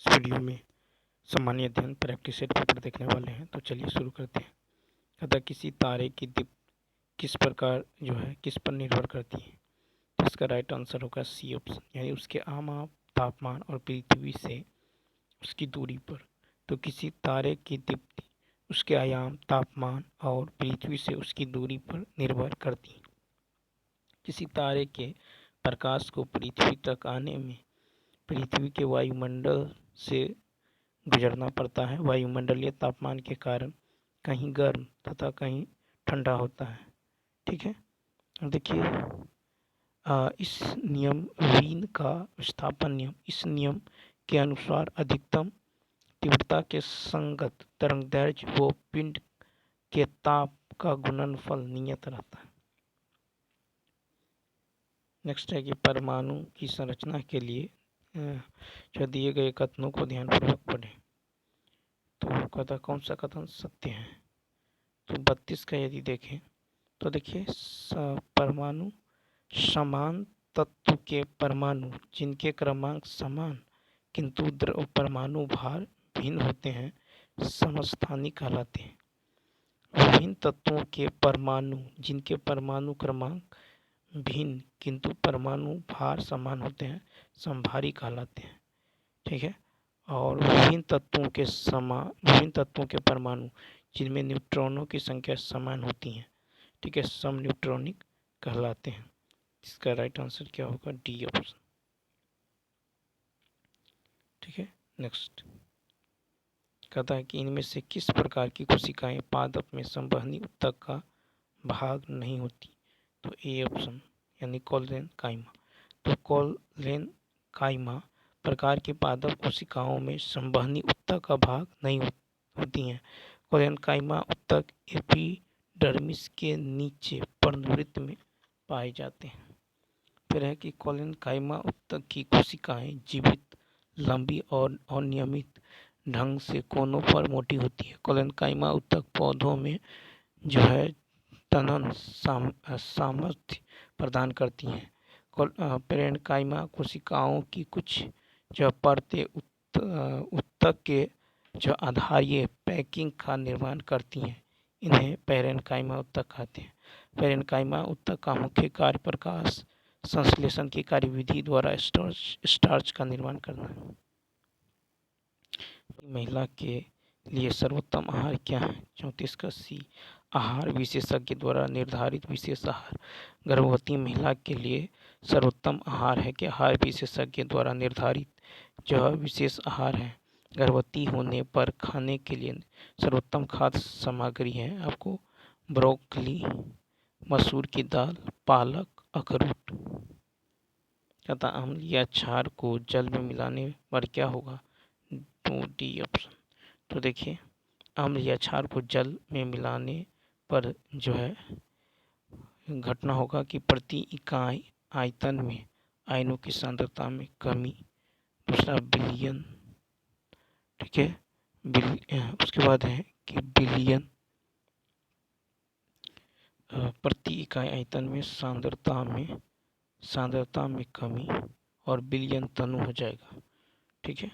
इस वीडियो में सामान्य अध्ययन प्रैक्टिस सेट पेपर देखने वाले हैं। तो चलिए शुरू करते हैं। कहता किसी तारे की दीप्ति किस प्रकार किस पर निर्भर करती है। तो इसका राइट आंसर होगा सी ऑप्शन, यानी उसके आयाम, तापमान और पृथ्वी से उसकी दूरी पर। तो किसी तारे की दीप्ति उसके आयाम, तापमान और पृथ्वी से उसकी दूरी पर निर्भर करती है। किसी तारे के प्रकाश को पृथ्वी तक आने में पृथ्वी के वायुमंडल से गुजरना पड़ता है। वायुमंडलीय तापमान के कारण कहीं गर्म तथा कहीं ठंडा होता है। ठीक है, देखिए इस नियम वीन का विस्थापन नियम, इस नियम के अनुसार अधिकतम तीव्रता के संगत तरंगदैर्घ्य व पिंड के ताप का गुणनफल नियत रहता है। नेक्स्ट है कि परमाणु की संरचना के लिए जो दिए गए कथनों को ध्यानपूर्वक पढ़ें। तो कहता कौन सा कथन सत्य है। तो 32 का यदि देखें तो देखिए परमाणु समान तत्व के परमाणु जिनके क्रमांक समान किंतु द्रव परमाणु भार भिन्न होते हैं समस्थानिक कहलाते हैं। विभिन्न तत्वों के परमाणु जिनके परमाणु क्रमांक भिन्न किंतु परमाणु भार समान होते हैं समभारी कहलाते हैं। ठीक है, और विभिन्न तत्वों के परमाणु जिनमें न्यूट्रॉनों की संख्या समान होती है, ठीक है, सम न्यूट्रॉनिक कहलाते हैं। इसका राइट आंसर क्या होगा, डी ऑप्शन। ठीक है, नेक्स्ट कहता है कि इनमें से किस प्रकार की कोशिकाएं पादप में संवहनी ऊतक का भाग नहीं होती। तो ए ऑप्शन, यानी कोलेन काइमा। तो कोलेन काइमा प्रकार की पादप कोशिकाओं में संवहनी ऊतक का भाग नहीं होती हैं। कोलेन काइमा ऊतक एपिडर्मिस के नीचे पर्णवृत्त में पाए जाते हैं। फिर है कि कोलेन काइमा ऊतक की कोशिकाएं जीवित, लंबी और अनियमित ढंग से कोनों पर मोटी होती है। कोलेन काइमा ऊतक पौधों में तनन सामर्थ्य प्रदान करती हैं। पेरेन्काइमा कोशिकाओं की कुछ परतें ऊतक के आधारीय पैकिंग का निर्माण करती हैं। इन्हें पेरेन्काइमा ऊतक कहते हैं। पेरेन्काइमा ऊतक का मुख्य कार्य प्रकाश संश्लेषण की कार्यविधि द्वारा स्टार्च का निर्माण करना है। महिला के लिए सर्वोत्तम आहार क्या है। 34 का सी, आहार विशेषज्ञ द्वारा निर्धारित विशेष आहार। गर्भवती महिला के लिए सर्वोत्तम आहार है कि आहार विशेषज्ञ द्वारा निर्धारित जो विशेष आहार है। गर्भवती होने पर खाने के लिए सर्वोत्तम खाद्य सामग्री है आपको ब्रोकली, मसूर की दाल, पालक, अखरोट। कहता अम्लीय क्षार को जल में मिलाने पर क्या होगा। तो डी ऑप्शन। तो देखिए अम्ल या क्षार को जल में मिलाने पर घटना होगा कि प्रति इकाई आयतन में आयनों की सांद्रता में कमी। दूसरा बिलियन, ठीक है, उसके बाद है कि बिलियन प्रति इकाई आयतन में सांद्रता में कमी और बिलियन तनु हो जाएगा। ठीक है,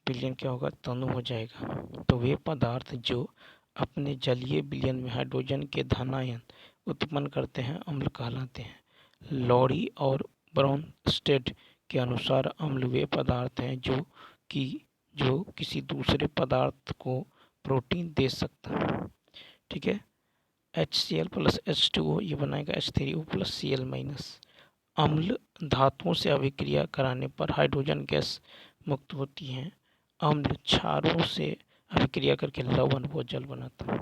बिलियन क्या होगा, तनु हो जाएगा। तो वे पदार्थ जो अपने जलीय विलयन में हाइड्रोजन के धनायन उत्पन्न करते हैं अम्ल कहलाते हैं। लॉरी और ब्राउनस्टेड के अनुसार अम्ल वे पदार्थ हैं जो किसी दूसरे पदार्थ को प्रोटीन दे सकता है। ठीक है, HCl प्लस H2O ये बनाएगा H3O प्लस Cl माइनस। अम्ल धातुओं से अभिक्रिया कराने पर हाइड्रोजन गैस मुक्त होती है। अम्ल क्षारों से अभिक्रिया करके लवण व जल बनाता है।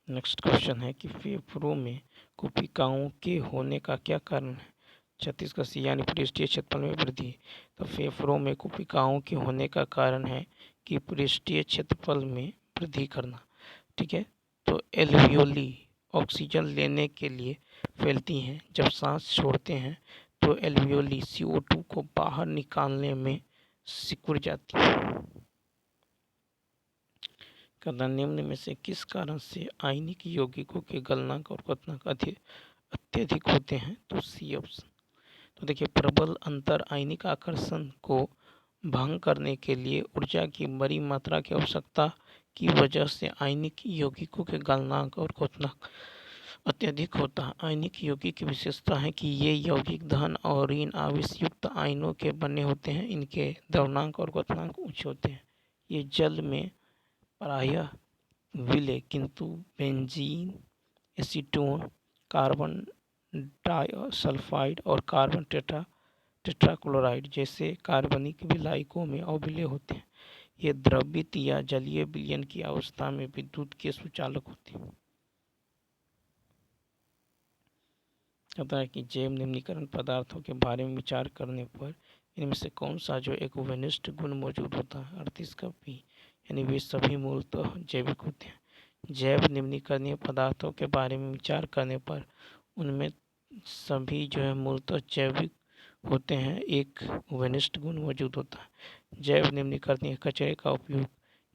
नेक्स्ट क्वेश्चन है कि फेफड़ों में कोशिकाओं के होने का क्या कारण है। 36 का सी, यानी पृष्ठीय क्षेत्रफल में वृद्धि। तो फेफड़ों में कोशिकाओं के होने का कारण है कि पृष्ठीय क्षेत्रफल में वृद्धि करना। ठीक है, तो एल्वियोली ऑक्सीजन लेने के लिए फैलती हैं। जब सांस छोड़ते हैं तो एल्वियोली CO2 को बाहर निकालने में सिकुड़ जाती है। कहता निम्न में से किस कारण से आयनिक यौगिकों के गलनांक और क्वथनांक अत्यधिक होते हैं। तो सी ऑप्शन। तो देखिए, प्रबल अंतर आयनिक आकर्षण को भंग करने के लिए ऊर्जा की बड़ी मात्रा की आवश्यकता की वजह से आयनिक यौगिकों के गलनांक और क्वथनांक अत्यधिक होता है। आयनिक यौगिक की विशेषता है कि ये यौगिक धन और ऋण आवेश युक्त आयनों के बने होते हैं। इनके द्रव्यमान और क्वथनांक उच्च होते हैं। ये जल में प्रायः विलय, किंतु बेंजीन, एसीटोन, कार्बन डाइसल्फाइड और कार्बन टेट्राक्लोराइड जैसे कार्बनिक विलायकों में अविलय होते हैं। ये द्रवित या जलीय विलयन की अवस्था में विद्युत के सुचालक होते हैं। कहता है कि जैव निम्नीकरण पदार्थों के बारे में विचार करने पर इनमें से कौन सा जो एक विनिष्ट गुण मौजूद होता है, अर्थात इसका पी, यानी वे सभी मूलतः जैविक होते हैं। जैव निम्नीकरणीय पदार्थों के बारे में विचार करने पर उनमें सभी जो है मूलतः जैविक होते हैं, एक विनिष्ट गुण मौजूद होता है। जैव निम्नीकरणीय कचरे का उपयोग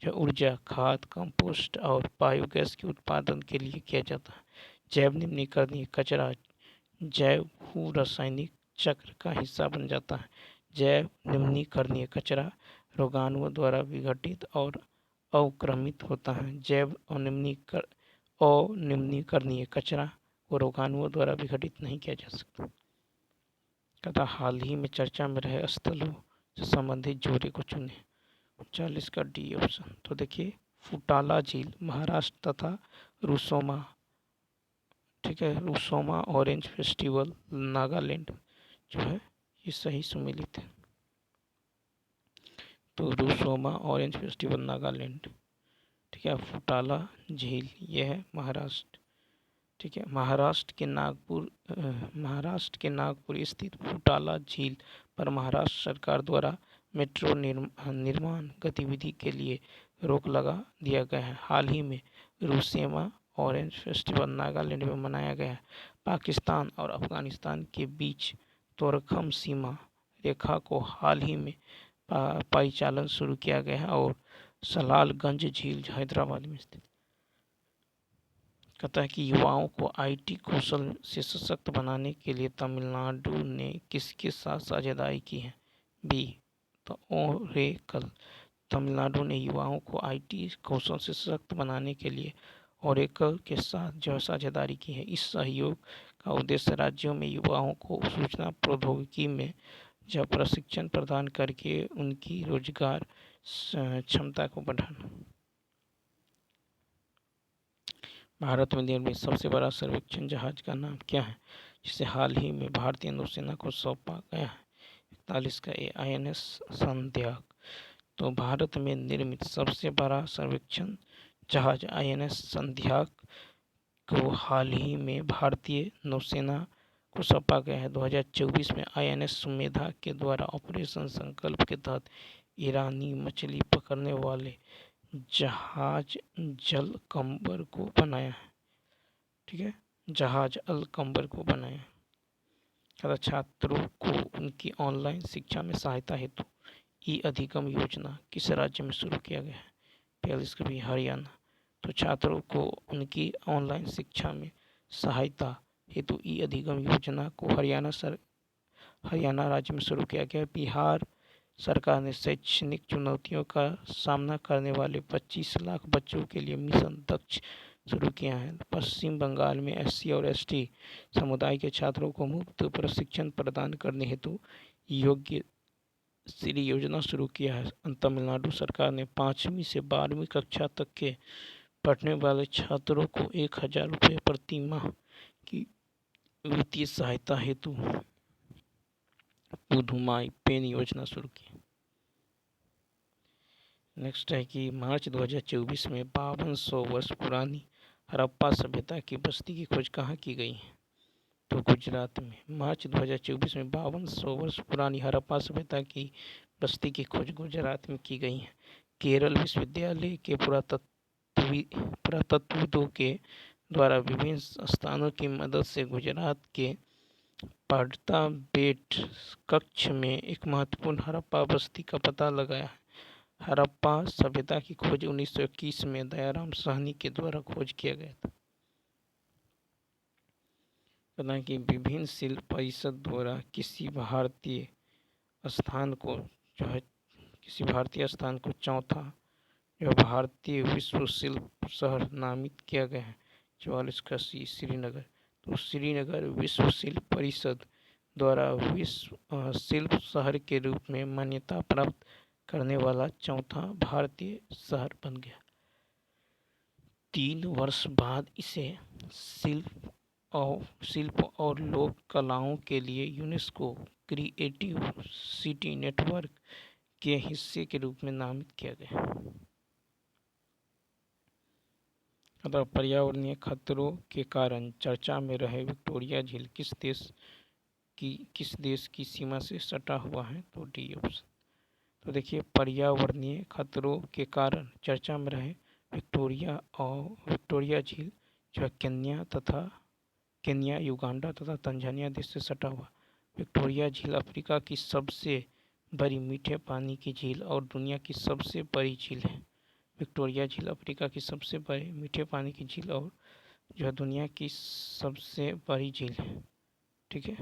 जो ऊर्जा, खाद, कंपोस्ट और बायोगैस के उत्पादन के लिए किया जाता है। जैव निम्नीकरणीय कचरा जैव भू रासायनिक चक्र का हिस्सा बन जाता है। जैव निम्नीकरणीय कचरा रोगाणुओं द्वारा विघटित और अवक्रमित होता है। जैव अनिम्नीकरणीय कचरा को रोगाणुओं द्वारा विघटित नहीं किया जा सकता। कहता हाल ही में चर्चा में रहे स्थलों से संबंधित जोड़े को चुने। 40 का डी ऑप्शन। तो देखिए, फुटाला झील महाराष्ट्र तथा रुसोमा, ठीक है, रुसोमा ऑरेंज फेस्टिवल नागालैंड जो है ये सही सुमेलित है। तो रुसोमा ऑरेंज फेस्टिवल नागालैंड, ठीक है। फुटाला झील ये है महाराष्ट्र, ठीक है। महाराष्ट्र के नागपुर स्थित फुटाला झील पर महाराष्ट्र सरकार द्वारा मेट्रो निर्माण गतिविधि के लिए रोक लगा दिया गया है। हाल ही में रुसेमा ऑरेंज फेस्टिवल नागालैंड में मनाया गया है। पाकिस्तान और अफगानिस्तान के बीच तोरखम सीमा रेखा को हाल ही में परिचालन शुरू किया गया है और सलालगंज झील हैदराबाद में स्थित। कहता है कि युवाओं को आईटी कौशल से सशक्त बनाने के लिए तमिलनाडु ने किसके साथ साझेदारी की है? बी, तो ओरेकल। तमिलनाडु ने युवाओं को आईटी कौशल से सशक्त बनाने के लिए ओरेकल के साथ जो साझेदारी की है। इस सहयोग का उद्देश्य राज्यों में युवाओं को सूचना प्रौद्योगिकी में जब प्रशिक्षण प्रदान करके उनकी रोजगार क्षमता को बढ़ाना। भारत में निर्मित सबसे बड़ा सर्वेक्षण जहाज का नाम क्या है, जिसे हाल ही में भारतीय नौसेना को सौंपा गया है? 41 का INS संध्याक। तो भारत में निर्मित सबसे बड़ा सर्वेक्षण जहाज INS संध्याक को हाल ही में भारतीय नौसेना को सौंपा गया है। 2024 में INS सुमेधा के द्वारा ऑपरेशन संकल्प के तहत ईरानी मछली पकड़ने वाले जहाज जल कंबर को बनाया है, ठीक है, जहाज अल कंबर को बनाया है। छात्रों को उनकी ऑनलाइन शिक्षा में सहायता हेतु ई अधिगम योजना किस राज्य में शुरू किया गया है? 42 का भी हरियाणा। तो छात्रों को उनकी ऑनलाइन शिक्षा में सहायता हेतु ई अधिगम योजना को हरियाणा राज्य में शुरू किया गया। बिहार सरकार ने शैक्षणिक चुनौतियों का सामना करने वाले 25 लाख बच्चों के लिए मिशन दक्ष शुरू किया है। पश्चिम बंगाल में SC और ST समुदाय के छात्रों को मुफ्त प्रशिक्षण प्रदान करने हेतु योग्य श्री योजना शुरू किया है। तमिलनाडु सरकार ने 5वीं से 12वीं कक्षा तक के पढ़ने वाले छात्रों को 1000 रुपये प्रति माह की वित्तीय सहायता हेतु पुदुमाई पेन योजना शुरू की। नेक्स्ट है कि मार्च 2024 में 5200 वर्ष पुरानी हड़प्पा सभ्यता की बस्ती की खोज कहाँ की गई है? तो गुजरात में। मार्च 2024 में 5200 वर्ष पुरानी हड़प्पा सभ्यता की बस्ती की खोज गुजरात में की गई है। केरल विश्वविद्यालय के पुरातत्वविदों के द्वारा विभिन्न स्थानों की मदद से गुजरात के पड़ता बेट कक्ष में एक महत्वपूर्ण हड़प्पा बस्ती का पता लगाया है। हड़प्पा सभ्यता की खोज 1921 में दयाराम साहनी के द्वारा खोज किया गया था। कहना है कि विभिन्न शिल्प परिषद द्वारा किसी भारतीय स्थान को जो है चौथा जो भारतीय विश्व शिल्प शहर नामित किया गया है। 44 का सी श्रीनगर। तो श्रीनगर विश्व शिल्प परिषद द्वारा विश्व शिल्प शहर के रूप में मान्यता प्राप्त करने वाला चौथा भारतीय शहर बन गया। 3 वर्ष बाद इसे शिल्प और लोक कलाओं के लिए यूनेस्को क्रिएटिव सिटी नेटवर्क के हिस्से के रूप में नामित किया गया। अतः पर्यावरणीय खतरों के कारण चर्चा में रहे विक्टोरिया झील किस देश की सीमा से सटा हुआ है? तो डी ऑप्शन। तो देखिए, पर्यावरणीय खतरों के कारण चर्चा में रहे विक्टोरिया झील जो केन्या, युगांडा तथा तंजानिया देश से सटा हुआ। विक्टोरिया झील अफ्रीका की सबसे बड़ी मीठे पानी की झील और दुनिया की सबसे बड़ी झील है। विक्टोरिया झील अफ्रीका की सबसे बड़ी मीठे पानी की झील और जो है दुनिया की सबसे बड़ी झील है। ठीक है।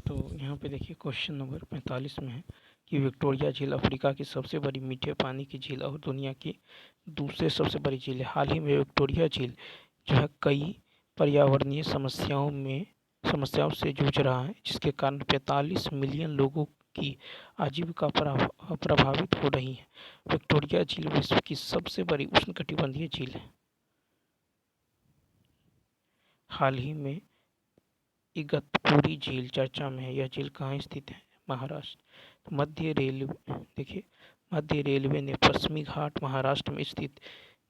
तो यहाँ पे देखिए क्वेश्चन नंबर 45 में है कि विक्टोरिया झील अफ्रीका की सबसे बड़ी मीठे पानी की झील और दुनिया की दूसरे सबसे बड़ी झील है। हाल ही में विक्टोरिया झील जो है कई पर्यावरणीय समस्याओं से जूझ रहा है, जिसके कारण 45 मिलियन लोगों की आजीविका प्रभावित हो रही है। विक्टोरिया झील विश्व की सबसे बड़ी उष्णकटिबंधीय झील है। हाल ही में इगतपुरी झील चर्चा में है। यह झील कहाँ स्थित है? महाराष्ट्र। मध्य रेलवे ने पश्चिमी घाट महाराष्ट्र में स्थित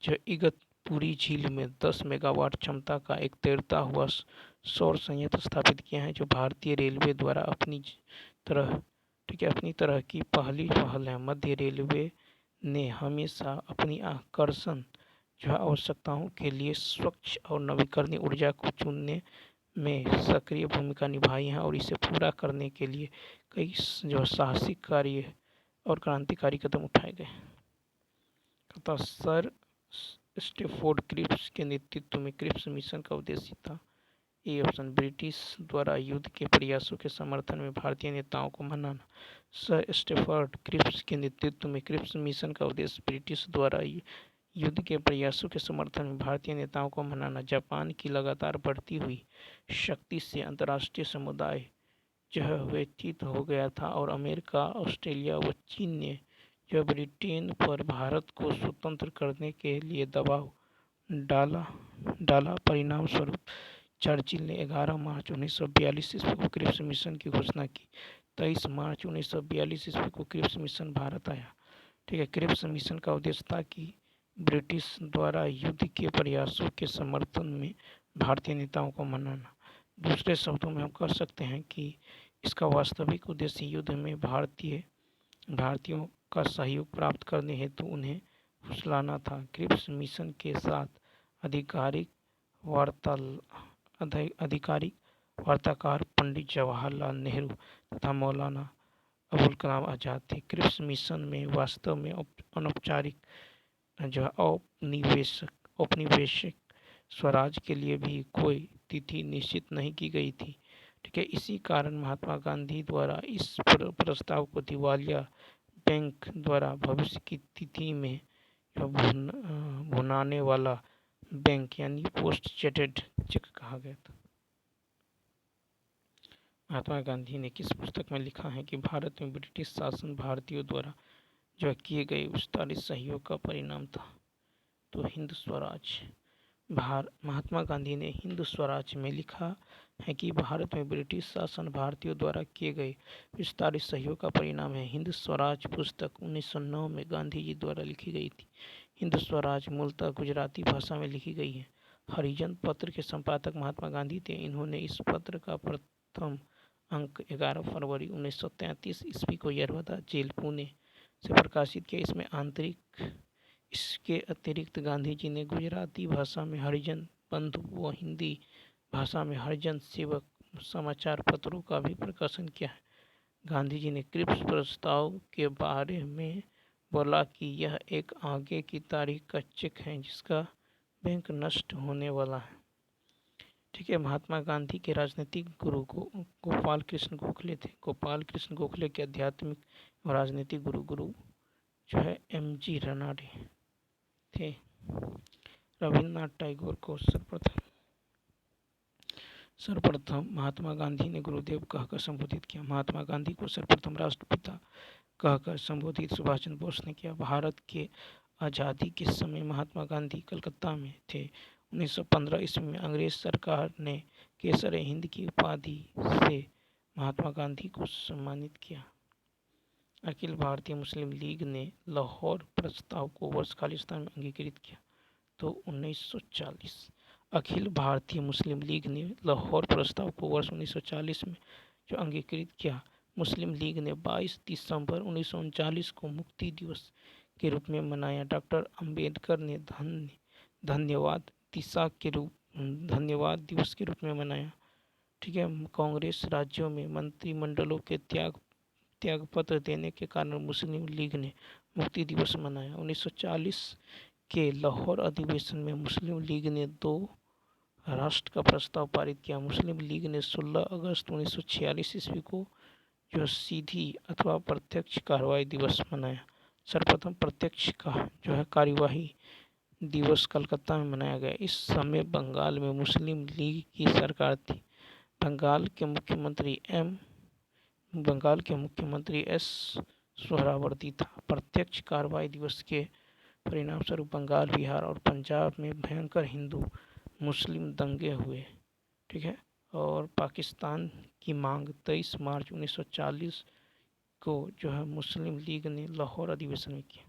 जो इगतपुरी झील में 10 मेगावाट क्षमता का एक तैरता हुआ सौर संयंत्र स्थापित किया है, जो भारतीय रेलवे द्वारा अपनी तरह की पहली पहल है। मध्य रेलवे ने हमेशा अपनी आकर्षण जो आवश्यकताओं के लिए स्वच्छ और नवीकरणीय ऊर्जा को चुनने में सक्रिय भूमिका निभाई है और इसे पूरा करने के लिए कई जो साहसिक कार्य और क्रांतिकारी कदम उठाए गए। तथा सर स्टैफोर्ड क्रिप्स के नेतृत्व में क्रिप्स मिशन का उद्देश्य था। A option. ब्रिटिश द्वारा युद्ध के प्रयासों के समर्थन में भारतीय नेताओं को मनाना। सर स्टैफोर्ड क्रिप्स के नेतृत्व में क्रिप्स मिशन का उद्देश्य ब्रिटिश द्वारा युद्ध के प्रयासों के समर्थन में भारतीय नेताओं को मनाना। जापान की लगातार बढ़ती हुई शक्ति से अंतर्राष्ट्रीय समुदाय जो है व्यथित हो गया था और अमेरिका, ऑस्ट्रेलिया व चीन ने जो ब्रिटेन पर भारत को स्वतंत्र करने के लिए दबाव डाला। परिणाम स्वरूप चर्चिल ने 11 मार्च 1942 ईस्वी को क्रिप्स मिशन की घोषणा की। 23 मार्च 1942 ईस्वी को क्रिप्स मिशन भारत आया। ठीक है। क्रिप्स मिशन का उद्देश्य था कि ब्रिटिश द्वारा युद्ध के प्रयासों के समर्थन में भारतीय नेताओं को मनाना। दूसरे शब्दों में हम कह सकते हैं कि इसका वास्तविक उद्देश्य युद्ध में भारतीयों का सहयोग प्राप्त करने हेतु उन्हें फुसलाना था। क्रिप्स मिशन के साथ आधिकारिक वार्ताकार पंडित जवाहरलाल नेहरू तथा मौलाना अबुल कलाम आज़ाद थे। क्रिप्स मिशन में वास्तव में अनौपचारिक जो औपनिवेशिक स्वराज के लिए भी कोई तिथि निश्चित नहीं की गई थी। ठीक है। इसी कारण महात्मा गांधी द्वारा इस प्रस्ताव को दिवालिया बैंक द्वारा भविष्य की तिथि में भुनाने वाला बैंक यानी पोस्ट डेटेड चेक कहा गया था। महात्मा गांधी ने किस पुस्तक में लिखा है कि भारत में ब्रिटिश शासन भारतीयों द्वारा जो किए गए विस्तारित सहयोग का परिणाम था? तो हिंद स्वराज। महात्मा गांधी ने हिंद स्वराज में लिखा है कि भारत में ब्रिटिश शासन भारतीयों द्वारा किए गए विस्तारित सहयोग का परिणाम है। हिंद स्वराज पुस्तक 1909 में गांधी जी द्वारा लिखी गई थी। हिंद स्वराज मूलतः गुजराती भाषा में लिखी गई है। हरिजन पत्र के संपादक महात्मा गांधी थे। इन्होंने इस पत्र का प्रथम अंक 11 फरवरी 1933 ईस्वी को यरवदा जेल पुणे से प्रकाशित किया। इसके अतिरिक्त गांधी जी ने गुजराती भाषा में हरिजन बंधु व हिंदी भाषा में हरिजन सेवक समाचार पत्रों का भी प्रकाशन किया है। गांधी जी ने क्रिप्स प्रस्ताव के बारे में बोला कि यह एक आगे की तारीख का चेक है जिसका बैंक नष्ट होने वाला है। ठीक है। महात्मा गांधी के राजनीतिक गुरु गोपाल कृष्ण गोखले थे। गोपाल कृष्ण गोखले के आध्यात्मिक और राजनीतिक गुरु जो है MG रनाडे थे। रविन्द्रनाथ टैगोर को सर्वप्रथम महात्मा गांधी ने गुरुदेव कहकर संबोधित किया। महात्मा गांधी को सर्वप्रथम राष्ट्रपिता कहकर संबोधित सुभाष चंद्र बोस ने किया। भारत के आज़ादी के समय महात्मा गांधी कलकत्ता में थे। 1915 ईस्वी में अंग्रेज सरकार ने केसर हिंद की उपाधि से महात्मा गांधी को सम्मानित किया। अखिल भारतीय मुस्लिम लीग ने लाहौर प्रस्ताव को वर्ष खालिस्तान में अंगीकृत किया। तो 1940 अखिल भारतीय मुस्लिम लीग ने लाहौर प्रस्ताव को वर्ष 1940 में जो अंगीकृत किया। मुस्लिम लीग ने 22 दिसंबर 1939 को मुक्ति दिवस के रूप में मनाया। डॉक्टर अंबेडकर ने धन्यवाद दिवस के रूप में मनाया। ठीक है। कांग्रेस राज्यों में मंत्रिमंडलों के त्यागपत्र देने के कारण मुस्लिम लीग ने मुक्ति दिवस मनाया। 1940 के लाहौर अधिवेशन में मुस्लिम लीग ने 2 राष्ट्र का प्रस्ताव पारित किया। मुस्लिम लीग ने 16 अगस्त 1946 ईस्वी को जो सीधी अथवा प्रत्यक्ष कार्रवाई दिवस मनाया। सर्वप्रथम प्रत्यक्ष का जो है कार्यवाही दिवस कलकत्ता में मनाया गया। इस समय बंगाल में मुस्लिम लीग की सरकार थी। बंगाल के मुख्यमंत्री एस सोहरावर्दी था। प्रत्यक्ष कार्रवाई दिवस के परिणाम स्वरूप बंगाल, बिहार और पंजाब में भयंकर हिंदू मुस्लिम दंगे हुए। ठीक है। और पाकिस्तान की मांग 23 मार्च 1940 को जो है मुस्लिम लीग ने लाहौर अधिवेशन में किया।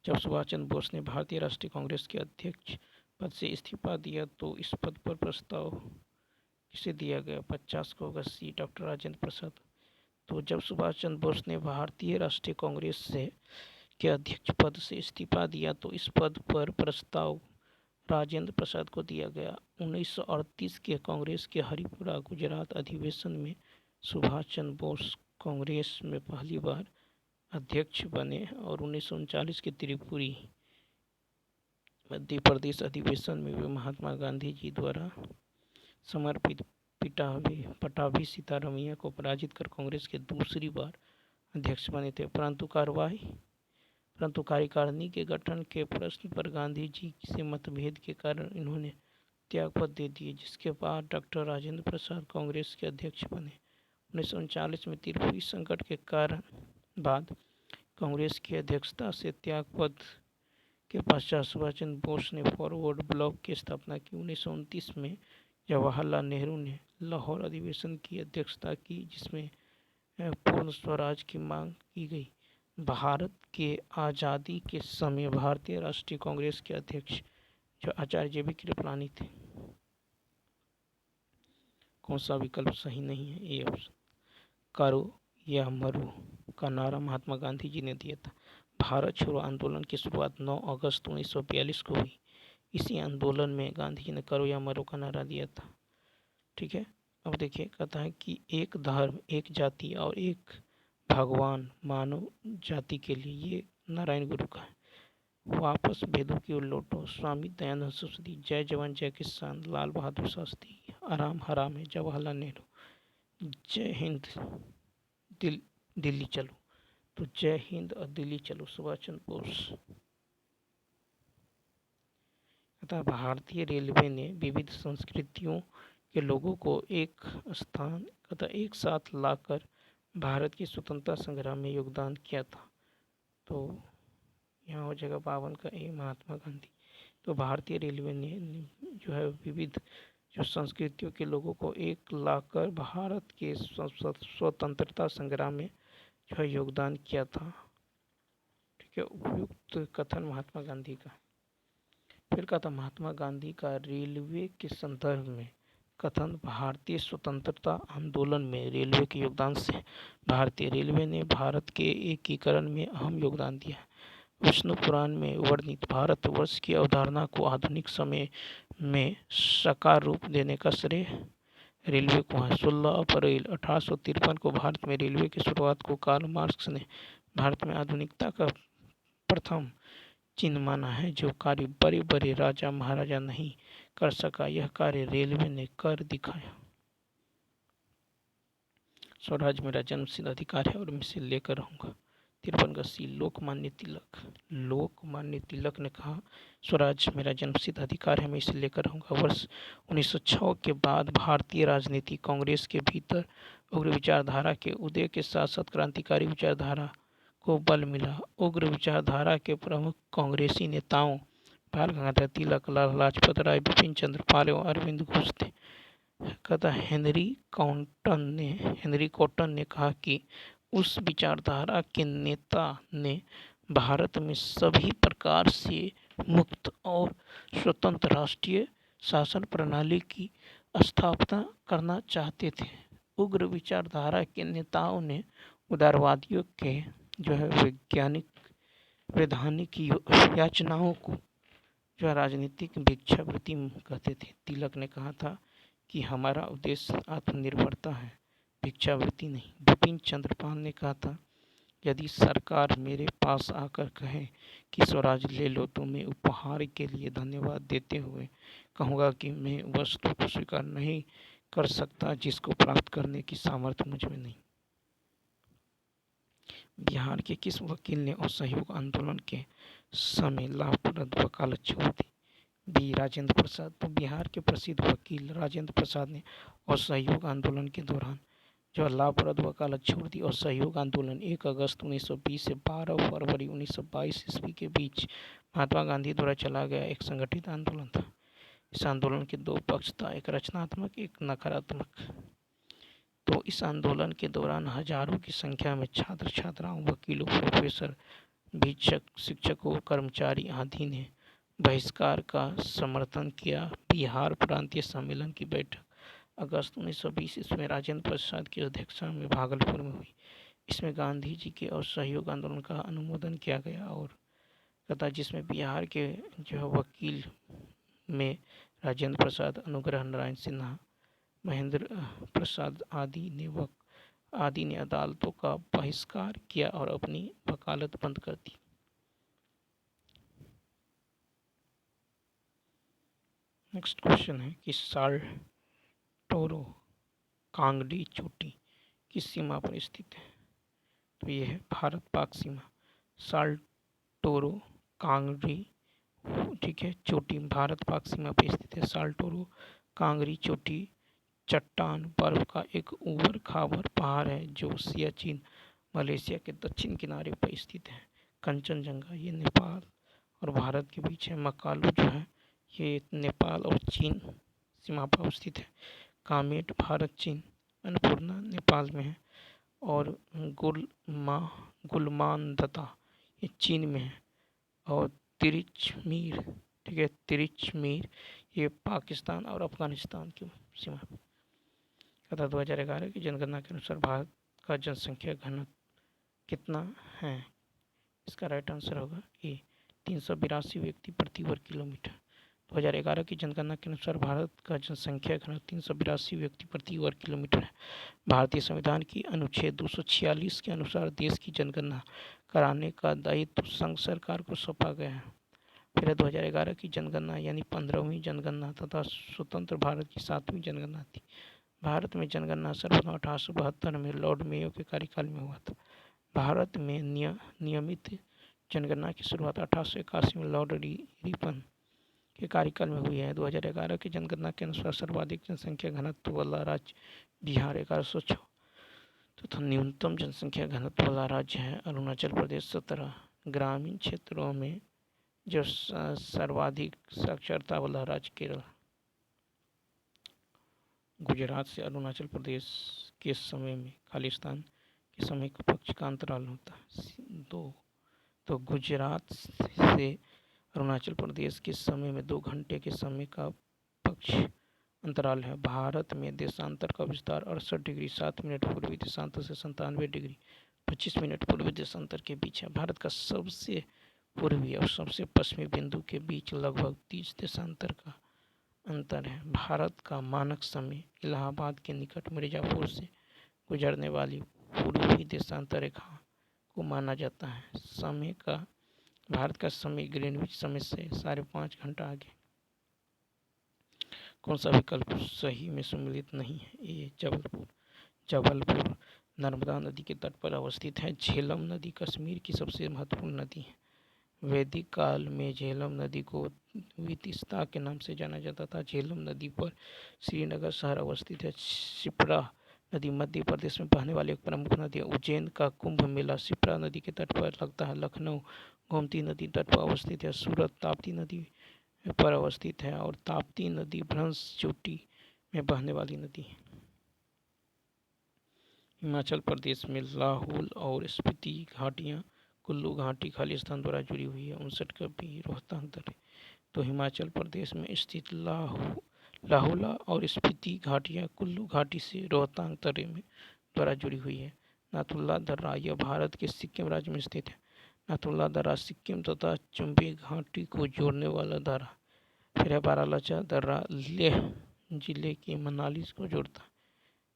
जब सुभाष चंद्र बोस ने भारतीय राष्ट्रीय कांग्रेस के अध्यक्ष पद से इस्तीफा दिया तो इस पद पर प्रस्ताव किसे दिया गया? 50 को होगा सी, डॉक्टर राजेंद्र प्रसाद। तो जब सुभाष चंद्र बोस ने भारतीय राष्ट्रीय कांग्रेस के अध्यक्ष पद से इस्तीफा दिया तो इस पद पर प्रस्ताव राजेंद्र प्रसाद को दिया गया। 1938 के कांग्रेस के हरिपुरा गुजरात अधिवेशन में सुभाष चंद्र बोस कांग्रेस में पहली बार अध्यक्ष बने और 1939 के त्रिपुरी मध्य प्रदेश अधिवेशन में वे महात्मा गांधी जी द्वारा समर्पित पटाभी सीतारमैया को पराजित कर कांग्रेस के दूसरी बार अध्यक्ष बने थे। परंतु कार्यकारिणी के गठन के प्रश्न पर गांधी जी से मतभेद के कारण इन्होंने त्यागपत्र दे दिए, जिसके बाद डॉक्टर राजेंद्र प्रसाद कांग्रेस के अध्यक्ष बने। 1939 में त्रिपुरी संकट के कारण बाद कांग्रेस की अध्यक्षता से त्यागपत्र के पश्चात सुभाष चंद्र बोस ने फॉरवर्ड ब्लॉक की स्थापना की। 1929 में जवाहरलाल नेहरू ने लाहौर अधिवेशन की अध्यक्षता की, जिसमें पूर्ण स्वराज की मांग की गई। भारत के आज़ादी के समय भारतीय राष्ट्रीय कांग्रेस के अध्यक्ष जो आचार्य JB कृपलानी थे। कौन सा विकल्प सही नहीं है? A option. करो या मरो का नारा महात्मा गांधी जी ने दिया था। भारत छोड़ो आंदोलन की शुरुआत 9 अगस्त 1942 को हुई। इसी आंदोलन में गांधी जी ने करो या मरो का नारा दिया था। ठीक है। अब देखिए, कहता है कि एक धर्म, एक जाति और एक भगवान मानव जाति के लिए, ये नारायण गुरु का है। वापस भेदों की ओर लौटो, स्वामी दयानंद सरस्वती। जय जवान जय किसान, लाल बहादुर शास्त्री। आराम हराम है, जवाहरलाल नेहरू। जय हिंद, दिल्ली चलो। तो जय हिंद और दिल्ली चलो, सुभाष चंद्र बोस। तथा भारतीय रेलवे ने विविध संस्कृतियों के लोगों को एक साथ लाकर भारत की स्वतंत्रता संग्राम में योगदान किया था। तो यहाँ हो जाएगा 52 का ए, महात्मा गांधी। तो भारतीय रेलवे ने जो है विविध जो संस्कृतियों के लोगों को एक लाकर भारत के स्वतंत्रता संग्राम में जो है योगदान किया था। ठीक है। उपयुक्त कथन महात्मा गांधी का। फिर कहा था महात्मा गांधी का रेलवे के संदर्भ में कथन भारतीय स्वतंत्रता आंदोलन में रेलवे के योगदान से भारतीय रेलवे ने भारत के एकीकरण में अहम योगदान दिया। विष्णु पुराण में वर्णित भारतवर्ष की अवधारणा को आधुनिक समय में साकार रूप देने का श्रेय रेलवे को है। 16 अप्रैल 1853 को भारत में रेलवे की शुरुआत को कार्ल मार्क्स ने भारत में आधुनिकता का प्रथम चिन्ह माना है। जो कार्य बड़े बड़े राजा महाराजा नहीं कर सका, यह कार्य रेलवे ने कर दिखाया। स्वराज मेरा जन्मसिद्ध अधिकार है और मैं इसे लेकर रहूंगा। 53 का सी, लोकमान्य तिलक ने कहा, स्वराज मेरा जन्मसिद्ध अधिकार है, मैं इसे लेकर रहूंगा। वर्ष 1906 के बाद भारतीय राजनीति कांग्रेस के भीतर उग्र विचारधारा के उदय के साथ साथ क्रांतिकारी विचारधारा को बल मिला। उग्र विचारधारा के प्रमुख कांग्रेसी नेताओं बाल गंगाधर तिलक, लाला लाजपत राय, बिपिन चंद्र पाल एवं अरविंद घोष थे। कहता हेनरी कॉटन ने कहा कि उस विचारधारा के नेता ने भारत में सभी प्रकार से मुक्त और स्वतंत्र राष्ट्रीय शासन प्रणाली की स्थापना करना चाहते थे। उग्र विचारधारा के नेताओं ने उदारवादियों के वैधानिक याचनाओं को राजनीतिक भिक्षावृत्ति कहते थे। तिलक ने कहा था कि हमारा उद्देश्य आत्मनिर्भरता है, भिक्षावृत्ति नहीं। बिपिन चंद्र पाल ने कहा था, यदि सरकार मेरे पास आकर कहे कि स्वराज ले लो तो मैं उपहार के लिए धन्यवाद देते हुए कहूँगा कि मैं वस्तु को स्वीकार नहीं कर सकता जिसको प्राप्त करने की सामर्थ्य मुझ में नहीं। बिहार के किस वकील ने असहयोग आंदोलन के समय लाभप्रद वकालत छोड़ दी? बी. राजेंद्र प्रसाद। तो बिहार के प्रसिद्ध वकील राजेंद्र प्रसाद ने असहयोग आंदोलन के दौरान लाभप्रद वकालत छोड़ दी। असहयोग आंदोलन 1 अगस्त 1920 से 12 फरवरी 1922 ईस्वी के बीच महात्मा गांधी द्वारा चला गया एक संगठित आंदोलन था। इस आंदोलन के दो पक्ष था, एक रचनात्मक, एक नकारात्मक। तो इस आंदोलन के दौरान हजारों की संख्या में छात्र छात्राओं, वकीलों, प्रोफेसर, शिक्षकों, कर्मचारी आदि ने बहिष्कार का समर्थन किया। बिहार प्रांतीय सम्मेलन की बैठक अगस्त 1920 ईस्वी में राजेंद्र प्रसाद की अध्यक्षता में भागलपुर में हुई। इसमें गांधी जी के असहयोग आंदोलन का अनुमोदन किया गया और जिसमें बिहार के वकील में राजेंद्र प्रसाद, अनुग्रह नारायण सिन्हा, महेंद्र प्रसाद आदि ने अदालतों का बहिष्कार किया और अपनी वकालत बंद कर दी। नेक्स्ट क्वेश्चन है कि साल्टोरो कांगड़ी चोटी किस सीमा पर स्थित है? तो ये है भारत पाक सीमा। साल्टोरो कांगड़ी, ठीक है, चोटी भारत पाक सीमा पर स्थित है। साल्टोरो कांगड़ी चोटी चट्टान बर्फ का एक ऊबड़ खाबड़ पहाड़ है जो सियाचिन मलेशिया के दक्षिण किनारे पर स्थित है। कंचनजंगा ये नेपाल और भारत के बीच है। मकालू ये नेपाल और चीन सीमा पर स्थित है। कामेट भारत चीन, अन्नपूर्णा नेपाल में है और गुलमानदता ये चीन में है और तिरिचमीर, ठीक है, तिरिचमीर ये पाकिस्तान और अफगानिस्तान की सीमा। 2011 की जनगणना के अनुसार भारत का जनसंख्या घनत्व कितना है? इसका राइट आंसर होगा ए, 382 व्यक्ति प्रति वर्ग किलोमीटर। 2011 की जनगणना के अनुसार भारत का जनसंख्या घनत्व 382 व्यक्ति प्रति वर्ग किलोमीटर है। भारतीय संविधान की अनुच्छेद 246 के अनुसार देश की जनगणना कराने का दायित्व संघ सरकार को सौंपा गया है। फिर 2011 की जनगणना यानी 15वीं जनगणना तथा स्वतंत्र भारत की 7वीं जनगणना थी। भारत में जनगणना सर्वप्रथम 1872 में लॉर्ड मेयो के कार्यकाल में हुआ था। भारत में नियमित जनगणना की शुरुआत 1881 में लॉर्ड रिपन के कार्यकाल में हुई है। 2011 की जनगणना के अनुसार सर्वाधिक जनसंख्या घनत्व वाला राज्य बिहार 1106 तथा न्यूनतम जनसंख्या घनत्व वाला राज्य है अरुणाचल प्रदेश 17। ग्रामीण क्षेत्रों में जो सर्वाधिक साक्षरता वाला राज्य केरल। गुजरात से अरुणाचल प्रदेश के समय में खालिस्तान के समय के पक्ष का अंतराल होता है 2। तो गुजरात से अरुणाचल प्रदेश के समय में 2 घंटे के समय का पक्ष अंतराल है। भारत में देशांतर का विस्तार 68 डिग्री 7 मिनट पूर्वी देशांतर से 97 डिग्री 25 मिनट पूर्वी देशांतर के बीच है। भारत का सबसे पूर्वी और सबसे पश्चिमी बिंदु के बीच लगभग 30 देशांतर का अंतर है। भारत का मानक समय इलाहाबाद के निकट मिर्जापुर से गुजरने वाली पूर्वी देशांतर रेखा को माना जाता है। समय का भारत का समय ग्रीनविच समय से 5.5 घंटा आगे। कौन सा विकल्प सही में सम्मिलित नहीं है? ये जबलपुर। जबलपुर नर्मदा नदी के तट पर अवस्थित है। झेलम नदी कश्मीर की सबसे महत्वपूर्ण नदी है। वैदिक काल में झेलम नदी को वितिस्ता के नाम से जाना जाता था। झेलम नदी पर श्रीनगर शहर अवस्थित है। शिप्रा नदी मध्य प्रदेश में बहने वाली एक प्रमुख नदी है। उज्जैन का कुंभ मेला शिप्रा नदी के तट पर लगता है। लखनऊ गोमती नदी तट पर अवस्थित है। सूरत ताप्ती नदी पर अवस्थित है और ताप्ती नदी भ्रंश चोटी में बहने वाली नदी है। हिमाचल प्रदेश में लाहौल और स्पीति घाटियाँ कुल्लू घाटी खालिस्तान द्वारा जुड़ी हुई है। 59 कभी रोहतांग दर्रे। तो हिमाचल प्रदेश में स्थित लाहौल और स्पीति घाटियाँ कुल्लू घाटी से रोहतांग दर्रे में द्वारा जुड़ी हुई है। नाथुला दर्रा यह भारत के सिक्किम राज्य में स्थित है। नाथुला दर्रा सिक्किम तथा चुम्बी घाटी को जोड़ने वाला दर्रा। फिर है बारालाचा दर्रा लेह जिले के मनाली को जोड़ता है।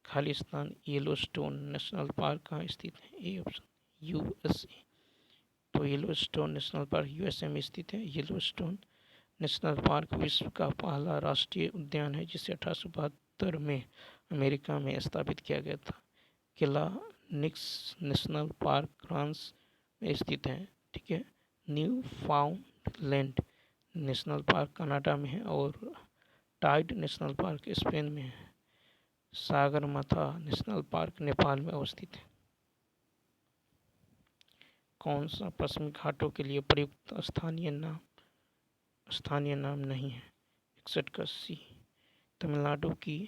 खालिस्तान येलोस्टोन नेशनल पार्क कहाँ स्थित है? A option USA. तो येलोस्टोन नेशनल पार्क यूएसए में स्थित है। येलोस्टोन नेशनल पार्क विश्व का पहला राष्ट्रीय उद्यान है जिसे 1872 में अमेरिका में स्थापित किया गया था। किला निक्स नेशनल पार्क फ्रांस में स्थित है। ठीक है। न्यू फाउंडलैंड नेशनल पार्क कनाडा में है और टाइड नेशनल पार्क स्पेन में है। सागरमाथा नेशनल पार्क नेपाल में अवस्थित है। कौन सा पश्चिमी घाटों के लिए प्रयुक्त स्थानीय नाम नहीं है? 61 का सी। तमिलनाडु की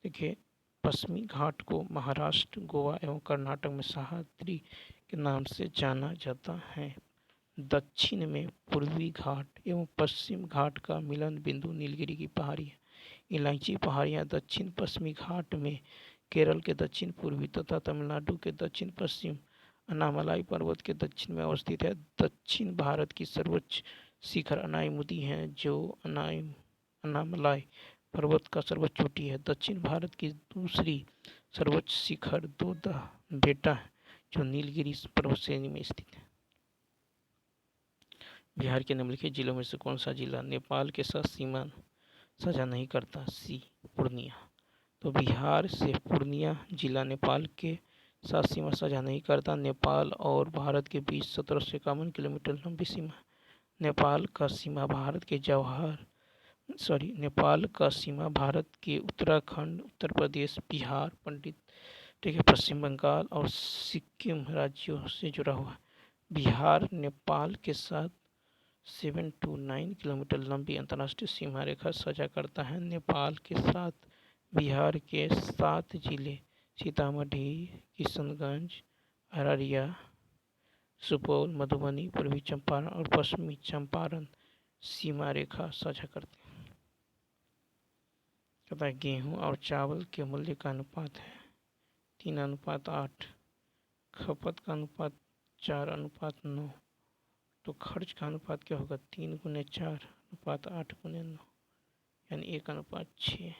देखिए पश्चिमी घाट को महाराष्ट्र गोवा एवं कर्नाटक में सह्याद्री के नाम से जाना जाता है। दक्षिण में पूर्वी घाट एवं पश्चिम घाट का मिलन बिंदु नीलगिरी की पहाड़ी है। इलायची पहाड़ियाँ दक्षिण पश्चिमी घाट में केरल के दक्षिण पूर्वी तथा तमिलनाडु के दक्षिण पश्चिम अनामलाई पर्वत के दक्षिण में अवस्थित है। दक्षिण भारत की सर्वोच्च शिखर अनाईमुदी है जो अनामलाई पर्वत का सर्वोच्च चोटी है। दक्षिण भारत की दूसरी सर्वोच्च शिखर दोदा बेटा है जो नीलगिरी पर्वत श्रेणी में स्थित है। बिहार के निम्नलिखित जिलों में से कौन सा जिला नेपाल के साथ सीमा साझा नहीं करता? सी पूर्णिया। तो बिहार से पूर्णिया जिला नेपाल के साथ सीमा साझा नहीं करता। नेपाल और भारत के बीच 1751 किलोमीटर लंबी सीमा। नेपाल का सीमा भारत के उत्तराखंड उत्तर प्रदेश बिहार ठीक है पश्चिम बंगाल और सिक्किम राज्यों से जुड़ा हुआ है। बिहार नेपाल के साथ 729 किलोमीटर लंबी अंतर्राष्ट्रीय सीमा रेखा साझा करता है। नेपाल के साथ बिहार के 7 जिले सीतामढ़ी किशनगंज अररिया सुपौल मधुबनी पूर्वी चंपारण और पश्चिमी चंपारण सीमा रेखा साझा करते हैं। कहता है गेहूँ और चावल के मूल्य का अनुपात है 3:8। खपत का अनुपात 4:9। तो खर्च का अनुपात क्या होगा? 3x4:8:9 यानी 1:6।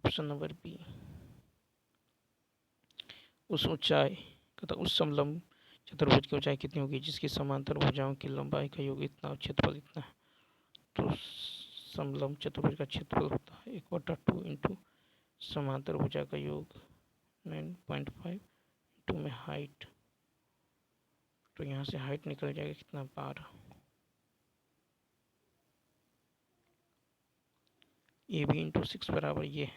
Option number B. उस समलंब चतुर्भुज की ऊंचाई कितनी होगी जिसकी समांतर भुजाओं की लंबाई का योग इतना और क्षेत्रफल इतना है? तो समलंब चतुर्भुज का क्षेत्रफल होता है 1/2 इंटू समांतर भुजा का योग 9.5 इंटू में हाइट। तो यहाँ से हाइट निकल जाएगा कितना? 12। ए बी इंटू 6 बराबर ये।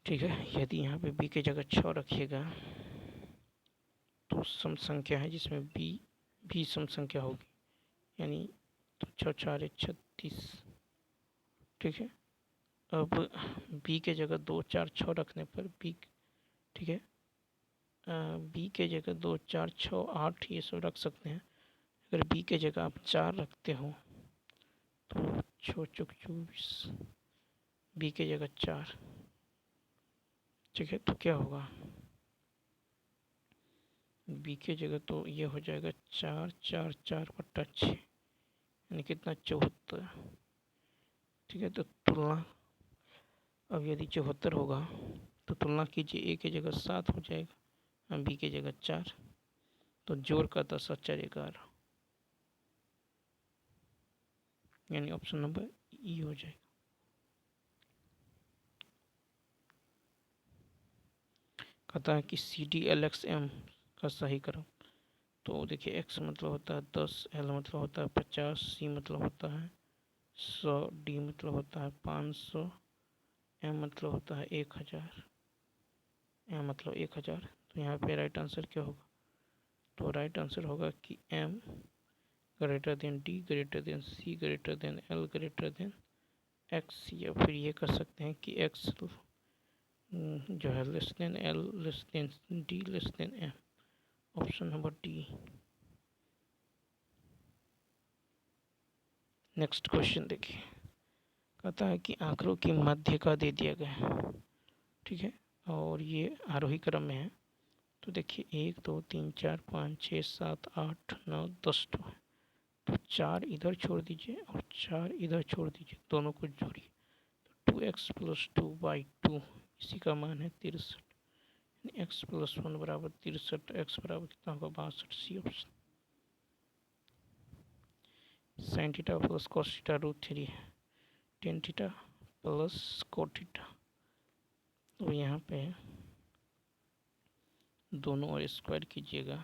ठीक है। यदि यहाँ पे बी की जगह 6 रखिएगा तो सम संख्या है जिसमें बी भी सम संख्या होगी यानी तो 6 4 36। ठीक है। अब बी के जगह 2 4 6 रखने पर बी ठीक है बी के जगह 2 4 6 8 ये सब रख सकते हैं। अगर बी के जगह आप 4 रखते हो तो 6 चौक 24, बी की जगह 4। ठीक है, तो क्या होगा, बी की जगह तो ये हो जाएगा 4 4 4/6, यानी कितना 74। ठीक है, तो तुलना, अब यदि 74 होगा तो तुलना कीजिए, ए की जगह 7 हो जाएगा, बी की जगह 4, तो जोड़ का 10 और 4 11, यानी ऑप्शन नंबर ई हो जाएगा। कहता है कि C D L X M का सही क्रम, तो देखिए एक्स मतलब होता है 10, एल मतलब होता है 50, सी मतलब होता है 100, डी मतलब होता है 500, एम मतलब होता है 1000, एम मतलब 1000। तो यहाँ पे राइट आंसर क्या होगा, तो राइट आंसर होगा कि m greater than d greater than c greater than l greater than x, या फिर ये कर सकते हैं कि एक्स जो है less than L less than D less than M, option number D. Next question देखिए, कहता है कि आंकड़ों की मध्य का दे दिया गया है। ठीक है, और ये आरोही क्रम में है, तो देखिए 1 2 3 4 5 6 7 8 9 10 तो है, तो 4 इधर छोड़ दीजिए और 4 इधर छोड़ दीजिए, दोनों को जोड़िए, तो 2x + 2/2, इसी का मान है 63, x + 1 बराबर 63, x बराबर कितना होगा 62, C option. sin theta plus cos theta √3 है, tan theta plus cot theta, तो यहाँ पे दोनों और स्क्वायर कीजिएगा,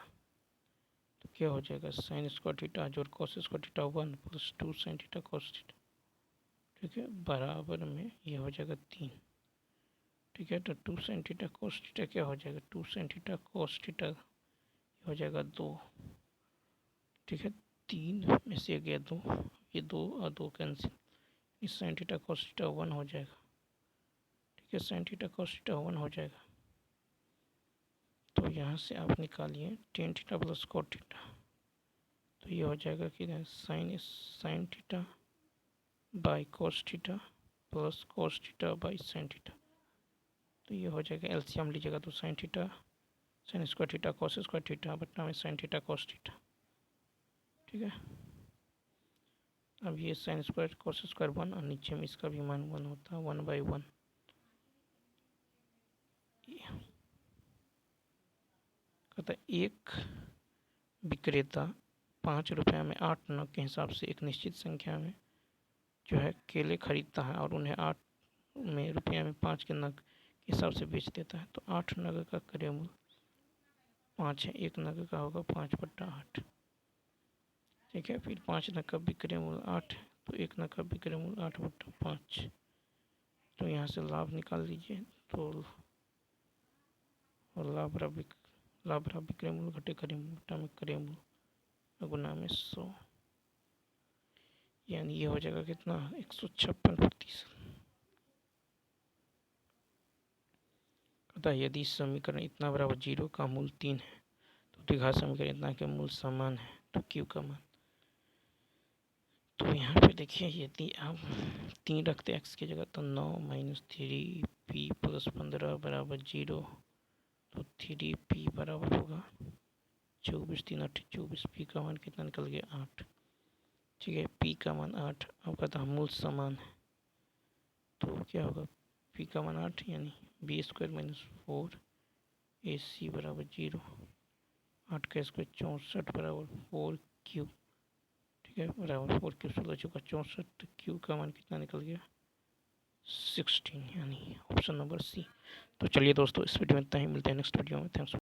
तो क्या हो जाएगा, sin स्क्वायर थीटा जोड़ cos square theta 1 + 2 sin theta cos theta. ठीक है, बराबर में ये हो जाएगा 3। ठीक है, तो 2 sin थीटा cos थीटा क्या हो जाएगा, 2 sin थीटा cos थीटा हो जाएगा 2। ठीक है, 3 में से गया 2, ये 2 और 2 कैंसिल, इस sin थीटा cos थीटा 1 हो जाएगा। ठीक है, sin थीटा cos थीटा 1 हो जाएगा, तो यहाँ से आप निकालिए tan theta plus cot theta, तो ये हो जाएगा कि sin theta by cos theta plus cos theta by sin theta, तो ये हो जाएगा, एलसीएम लीजिएगा तो sin theta sin square theta cos square theta बटा में sin थीटा cos थीटा। ठीक है, अब ये sin स्क्वायर cos स्क्वायर 1 और नीचे में इसका भी मान 1 होता है, 1/1। कहता है एक विक्रेता 5 रुपये में 8 नग के हिसाब से एक निश्चित संख्या में जो है केले खरीदता है और उन्हें 8 में रुपये में 5 के नग के हिसाब से बेच देता है, तो 8 नग का क्रय मूल्य 5 है, एक नग का होगा 5/8। ठीक है, फिर 5 नग का विक्रय मूल्य 8 है, तो एक नग का विक्रय मूल्य 8/5, तो यहाँ से लाभ निकाल लीजिए, तो लाभ रहा विक्रय मूल्य घटे क्रय मूल्य बटा में क्रय मूल्य गुना में 100, यानी ये हो जाएगा कितना 156%। अतः यदि समीकरण इतना बराबर 0 का मूल 3 है तो द्विघात समीकरण इतना के मूल समान है, तो क्यू का मान, तो यहाँ पे देखिए यदि आप 3 रखते x की जगह तो 9 - 3p + 15 बराबर 0, तो 3p बराबर होगा 24 3 8 24, p का मान कितना निकल गया 8। ठीक है, p का मान 8, अब कहता है मूल समान है, तो क्या होगा p का मान 8, यानी b² - 4 ac बराबर 0, 8 का स्क्वायर 64 बराबर 4q। ठीक है, बराबर 4q 16 चौका 64, तो q का मान कितना निकल गया 16, यानी ऑप्शन नंबर सी। तो चलिए दोस्तों, इस वीडियो में इतना ही, मिलते हैं नेक्स्ट वीडियो में। थैंक्स।